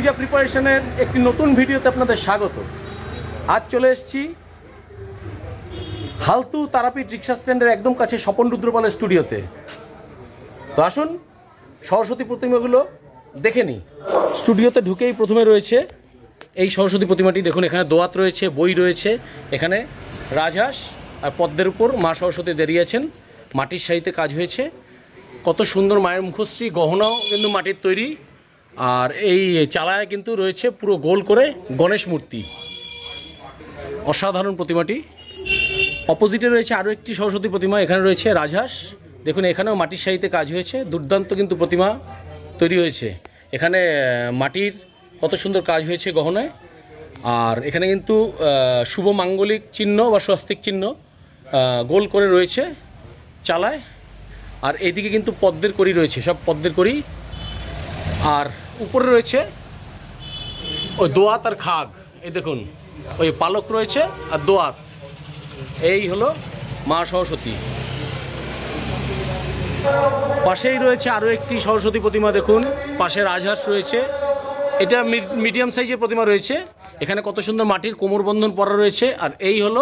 পূজা প্রিপারেশনের একটি নতুন ভিডিওতে আপনাদের স্বাগত। আজ চলে এসেছি হালতু তারাপীঠ রিক্সা স্ট্যান্ডের একদম কাছে স্বপন রুদ্রপালের স্টুডিওতে। তো আসুন সরস্বতী প্রতিমাগুলো দেখে নিই। স্টুডিওতে ঢুকেই প্রথমে রয়েছে এই সরস্বতী প্রতিমাটি। দেখুন এখানে দোয়াত রয়েছে, বই রয়েছে, এখানে রাজহাঁস আর পদ্মের উপর মা সরস্বতী দাঁড়িয়েছেন। মাটির শাড়িতে কাজ হয়েছে, কত সুন্দর মায়ের মুখশ্রী, গহনাও কিন্তু মাটির তৈরি। আর এই চালায় কিন্তু রয়েছে পুরো গোল করে গণেশ মূর্তি, অসাধারণ প্রতিমাটি। অপোজিটে রয়েছে আরও একটি সরস্বতী প্রতিমা, এখানে রয়েছে রাজহাঁস। দেখুন এখানেও মাটির শাড়িতে কাজ হয়েছে, দুর্দান্ত কিন্তু প্রতিমা তৈরি হয়েছে। এখানে মাটির কত সুন্দর কাজ হয়েছে গহনায়। আর এখানে কিন্তু শুভ মাঙ্গলিক চিহ্ন বা স্বস্তিক চিহ্ন গোল করে রয়েছে চালায়। আর এইদিকে কিন্তু পদ্মের কড়ি রয়েছে, সব পদ্মের কড়ি। আর উপরে রয়েছে ওই দোয়াত আর খাগ, এই দেখুন ওই পালক রয়েছে আর দোয়াত। এই হলো মা সরস্বতী। পাশেই রয়েছে আরও একটি সরস্বতী প্রতিমা, দেখুন পাশে রাজহাঁস রয়েছে। এটা মিডিয়াম সাইজের প্রতিমা রয়েছে। এখানে কত সুন্দর মাটির কোমরবন্ধন পরা রয়েছে। আর এই হলো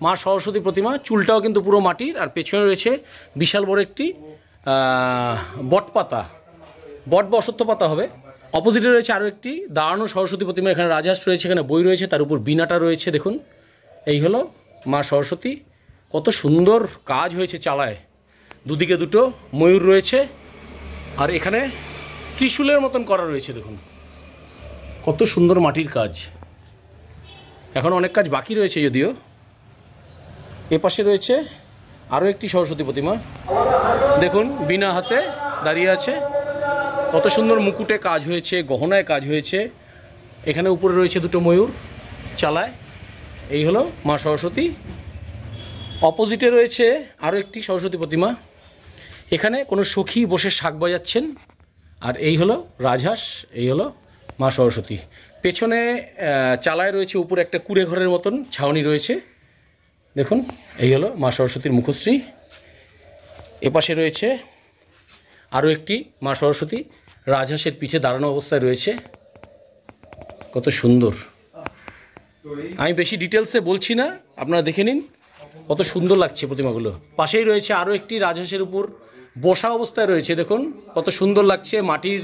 মা সরস্বতী প্রতিমা, চুলটাও কিন্তু পুরো মাটির। আর পেছনে রয়েছে বিশাল বড় একটি বটপাতা, বট বা অশ্বত্থ পাতা হবে। অপোজিটে রয়েছে আরও একটি দাঁড়ানো সরস্বতী প্রতিমা, এখানে রাজহাঁস রয়েছে, এখানে বই রয়েছে, তার উপর বীণাটা রয়েছে। দেখুন এই হলো মা সরস্বতী, কত সুন্দর কাজ হয়েছে চালায়। দুদিকে দুটো ময়ূর রয়েছে। আর এখানে ত্রিশূলের মতন করা রয়েছে, দেখুন কত সুন্দর মাটির কাজ। এখন অনেক কাজ বাকি রয়েছে যদিও। এপাশে রয়েছে আরও একটি সরস্বতী প্রতিমা, দেখুন বিনা হাতে দাঁড়িয়ে আছে, কত সুন্দর মুকুটে কাজ হয়েছে, গহনায় কাজ হয়েছে। এখানে উপরে রয়েছে দুটো ময়ূর চালায়। এই হলো মা সরস্বতী। অপোজিটে রয়েছে আরও একটি সরস্বতী প্রতিমা, এখানে কোনো সখী বসে শাঁখ বাজাচ্ছেন। আর এই হলো রাজহাঁস, এই হলো মা সরস্বতী। পেছনে চালায় রয়েছে উপরে একটা কুড়ে ঘরের মতন ছাউনি রয়েছে। দেখুন এই হলো মা সরস্বতীর মুখশ্রী। এপাশে রয়েছে আরও একটি মা সরস্বতী, রাজহাঁসের পিঠে দাঁড়ানো অবস্থায় রয়েছে, কত সুন্দর। আমি বেশি ডিটেলসে বলছি না, আপনারা দেখে নিন কত সুন্দর লাগছে প্রতিমাগুলো। পাশেই রয়েছে আরও একটি রাজহাঁসের উপর বসা অবস্থায় রয়েছে, দেখুন কত সুন্দর লাগছে। মাটির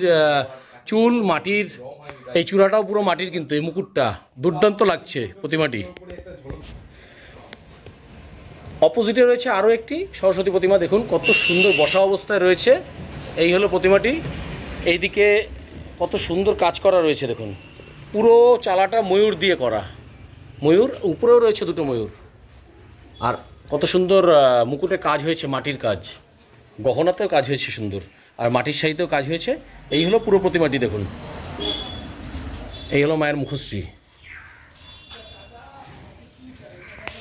চুল, মাটির এই চূড়াটাও পুরো মাটির, কিন্তু এই মুকুটটা দুর্দান্ত লাগছে প্রতিমাটি। অপোজিটে রয়েছে আরও একটি সরস্বতী প্রতিমা, দেখুন কত সুন্দর বসা অবস্থায় রয়েছে। এই হলো প্রতিমাটি। এইদিকে কত সুন্দর কাজ করা রয়েছে, দেখুন পুরো চালাটা ময়ূর দিয়ে করা, ময়ূর উপরেও রয়েছে দুটো ময়ূর। আর কত সুন্দর মুকুটে কাজ হয়েছে, মাটির কাজ, গহনাতেও কাজ হয়েছে সুন্দর, আর মাটির শাড়িতেও কাজ হয়েছে। এই হলো পুরো প্রতিমাটি, দেখুন এই হলো মায়ের মুখশ্রী।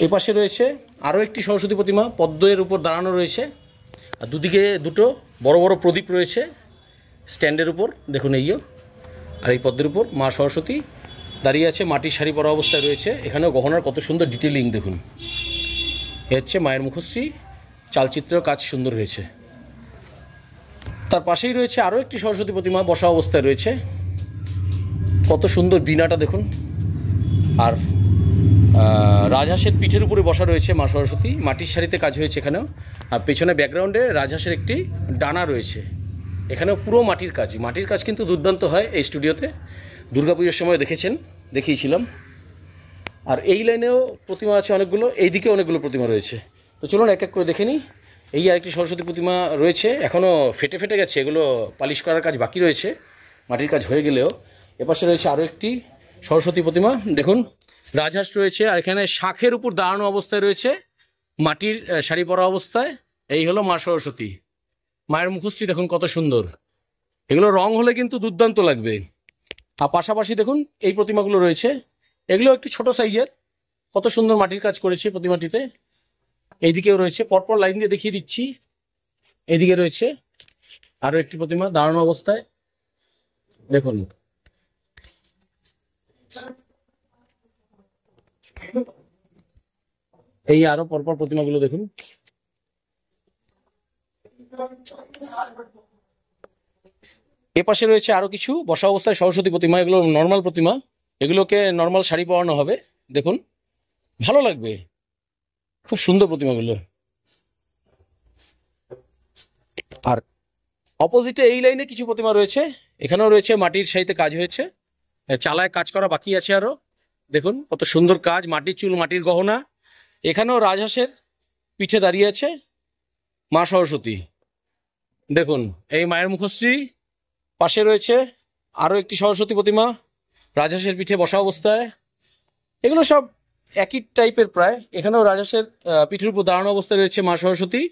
এপাশে রয়েছে আরও একটি সরস্বতী প্রতিমা, পদ্মের উপর দাঁড়ানো রয়েছে। আর দুদিকে দুটো বড় বড় প্রদীপ রয়েছে স্ট্যান্ডের উপর, দেখুন এইও। আর এই পদ্মের উপর মা সরস্বতী দাঁড়িয়ে আছে, মাটির শাড়ি পরা অবস্থায় রয়েছে। এখানেও গহনার কত সুন্দর ডিটেলিং, দেখুন এ হচ্ছে মায়ের মুখশ্রী। চালচিত্রের কাজ সুন্দর হয়েছে। তার পাশেই রয়েছে আরও একটি সরস্বতী প্রতিমা, বসা অবস্থায় রয়েছে, কত সুন্দর বীণাটা দেখুন। আর রাজহাঁসের পিঠের উপরে বসা রয়েছে মা সরস্বতী, মাটির শাড়িতে কাজ হয়েছে এখানেও। আর পেছনে ব্যাকগ্রাউন্ডে রাজহাঁসের একটি ডানা রয়েছে, এখানেও পুরো মাটির কাজ। মাটির কাজ কিন্তু দুর্দান্ত হয় এই স্টুডিওতে, দুর্গাপুজোর সময় দেখিয়েছিলাম। আর এই লাইনেও প্রতিমা আছে অনেকগুলো, এইদিকে অনেকগুলো প্রতিমা রয়েছে। তো চলুন এক এক করে দেখে নিই। এই আরেকটি সরস্বতী প্রতিমা রয়েছে, এখনও ফেটে ফেটে গেছে, এগুলো পালিশ করার কাজ বাকি রয়েছে, মাটির কাজ হয়ে গেলেও। এপাশে রয়েছে আরও একটি সরস্বতী প্রতিমা, দেখুন রাজহাঁস রয়েছে। আর এখানে শাঁখের উপর দাঁড়ানো অবস্থায় রয়েছে, মাটির শাড়ি পরা অবস্থায়। এই হলো মা সরস্বতী, মায়ের মুখশ্রী দেখুন কত সুন্দর। এগুলো রং হলে কিন্তু দুর্দান্ত লাগবে। আর পাশাপাশি দেখুন এই প্রতিমাগুলো রয়েছে, এগুলো একটু ছোট সাইজের, কত সুন্দর মাটির কাজ করেছে প্রতিমাটিতে। এইদিকেও রয়েছে, পরপর লাইন দিয়ে দেখিয়ে দিচ্ছি। এইদিকে রয়েছে আরও একটি প্রতিমা দাঁড়ানো অবস্থায়, দেখুন এই আরো পরপর প্রতিমাগুলো দেখুন। এ পাশে রয়েছে আরও কিছু বসা অবস্থায় সরস্বতী প্রতিমা, এগুলো নর্মাল প্রতিমা, এগুলোকে নর্মাল শাড়ি পরানো হবে। দেখুন, ভালো লাগবে, খুব সুন্দর প্রতিমাগুলো। আর অপোজিটে এই লাইনে কিছু প্রতিমা রয়েছে, এখানেও রয়েছে মাটির শাড়িতে কাজ হয়েছে, চালায় কাজ করা বাকি আছে আরো। দেখুন কত সুন্দর কাজ, মাটির চুল, মাটির গহনা। এখানেও রাজহাঁসের পিঠে দাঁড়িয়ে আছে মা সরস্বতী। দেখুন এই মায়ের মুখশ্রী, পাশে রয়েছে আরও একটি সরস্বতী প্রতিমা রাজহাঁসের পিঠে বসা অবস্থায়। এগুলো সব একই টাইপের প্রায়। এখানেও রাজহাঁসের পিঠের উপর দাঁড়ানো অবস্থায় রয়েছে মা সরস্বতী।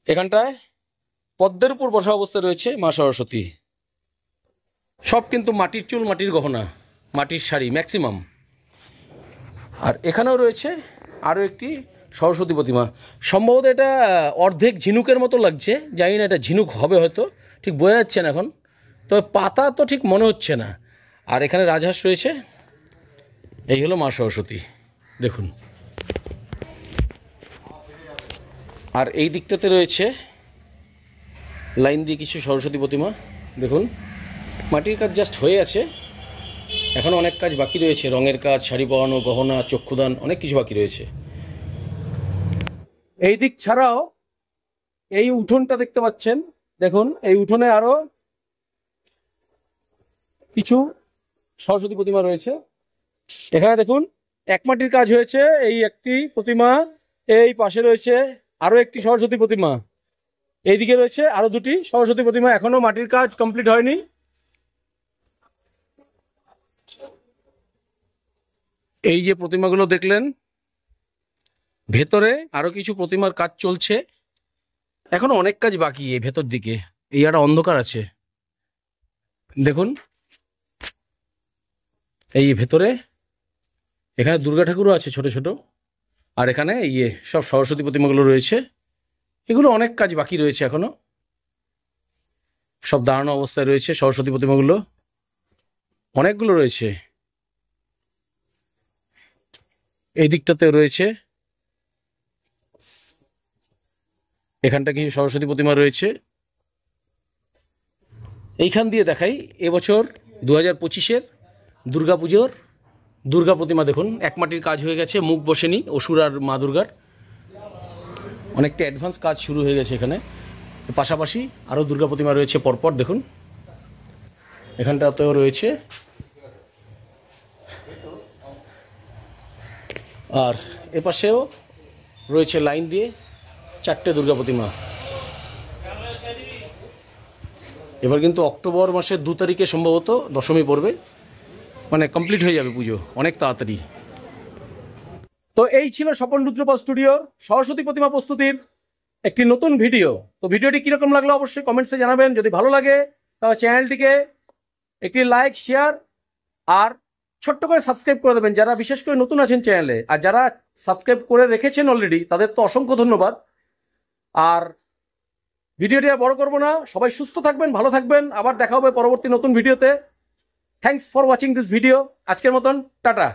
এখানটায় পদ্মের উপর বসা অবস্থায় রয়েছে মা সরস্বতী। সব কিন্তু মাটির চুল, মাটির গহনা, মাটির শাড়ি ম্যাক্সিমাম। আর এখানেও রয়েছে আরও একটি সরস্বতী প্রতিমা, সম্ভবত এটা অর্ধেক ঝিনুকের মতো লাগছে, জানি না এটা ঝিনুক হবে হয়তো, ঠিক বোঝা যাচ্ছে না এখন, তবে পাতা তো ঠিক মনে হচ্ছে না। আর এখানে রাজহাঁস রয়েছে। এই হলো মা সরস্বতী, দেখুন। আর এই দিকটাতে রয়েছে লাইন দিয়ে কিছু সরস্বতী প্রতিমা। দেখুন মাটির কাজ জাস্ট হয়ে আছে, এখন অনেক কাজ বাকি রয়েছে, রঙের কাজ, শাড়ি পরানো, গহনা, চক্ষুদান, অনেক কিছু বাকি রয়েছে। এই দিক ছাড়াও এই উঠোনটা দেখতে পাচ্ছেন, দেখুন এই উঠোনে আরো কিছু সরস্বতী প্রতিমা রয়েছে। এখানে দেখুন এক মাটির কাজ হয়েছে এই একটি প্রতিমা, এই পাশে রয়েছে আরো একটি সরস্বতী প্রতিমা, এইদিকে রয়েছে আরো দুটি সরস্বতী প্রতিমা, এখনো মাটির কাজ কমপ্লিট হয়নি। এই যে প্রতিমাগুলো দেখলেন, ভেতরে আরো কিছু প্রতিমার কাজ চলছে, এখনো অনেক কাজ বাকি। এই ভেতর দিকে এই একটা অন্ধকার আছে, দেখুন এই ভেতরে এখানে দুর্গা ঠাকুরও আছে ছোট ছোট, আর এখানে সব সরস্বতী প্রতিমাগুলো রয়েছে। এগুলো অনেক কাজ বাকি রয়েছে এখনো, সব দাঁড়ানো অবস্থায় রয়েছে সরস্বতী প্রতিমাগুলো, অনেকগুলো রয়েছে। এই দিকটাতেও রয়েছে, এখানটা কিছু সরস্বতী প্রতিমা রয়েছে। এইখান দিয়ে দেখাই এবছর 2025-এর দুর্গাপুজোর দুর্গা প্রতিমা। দেখুন এক মাটির কাজ হয়ে গেছে, মুখ বসেনি অসুর আর মা দুর্গার, অনেকটা অ্যাডভান্স কাজ শুরু হয়ে গেছে এখানে। পাশাপাশি আরও দুর্গা প্রতিমা রয়েছে পরপর, দেখুন এখানটাতেও রয়েছে। আর এপাশেও রয়েছে লাইন দিয়ে 4টে দুর্গা প্রতিমা। এবার কিন্তু অক্টোবর মাসের 2 তারিখে সম্ভবত দশমী পড়বে, মানে কমপ্লিট হয়ে যাবে পুজো অনেক তাড়াতাড়ি। তো এই ছিল স্বপন রুদ্রপাল স্টুডিওর সরস্বতী প্রতিমা প্রস্তুতির একটি নতুন ভিডিও। তো ভিডিওটি কীরকম লাগলো অবশ্যই কমেন্টসে জানাবেন। যদি ভালো লাগে তাহলে চ্যানেলটিকে একটি লাইক, শেয়ার আর ছোট্ট করে সাবস্ক্রাইব করে দেবেন যারা বিশেষ করে নতুন আছেন চ্যানেলে। আর যারা সাবস্ক্রাইব করে রেখেছেন অলরেডি তাদের তো অসংখ্য ধন্যবাদ। আর ভিডিওটি আর বড় করবো না, সবাই সুস্থ থাকবেন, ভালো থাকবেন, আবার দেখা হবে পরবর্তী নতুন ভিডিওতে। Thanks for watching this video. আজকের মতন টাটা।